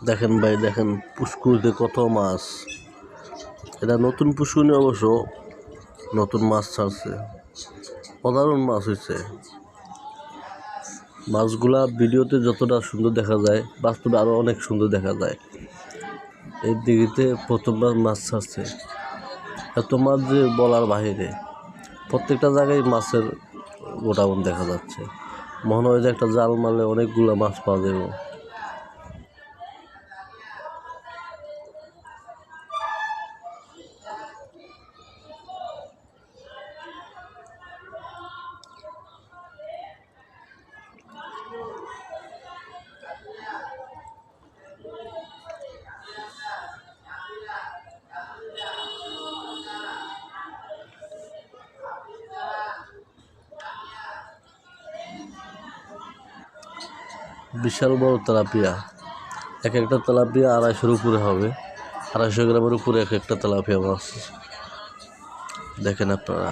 দেখেন ভাই, দেখেন পুষ্কুনিতে কত মাছ। এটা নতুন পুষ্কুনি, অবশ্য নতুন মাছ ছাড়ছে, অসাধারণ মাছ হয়েছে। মাছগুলা ভিডিওতে যতটা সুন্দর দেখা যায়, বাস্তবে আরও অনেক সুন্দর দেখা যায়। এই দিঘিতে প্রথমবার মাছ ছাড়ছে, এত মাছ যে বলার বাহিরে। প্রত্যেকটা জায়গায় মাছের গোটাগুন দেখা যাচ্ছে, মনে হয় যে একটা জাল মারলে অনেকগুলো মাছ পাওয়া যাবে। বিশাল বড় তেলাপিয়া, এক একটা তেলাপিয়া 250-র উপরে হবে, 250 গ্রামের উপরে এক একটা তেলাপিয়া মাছ। দেখেন আপনারা।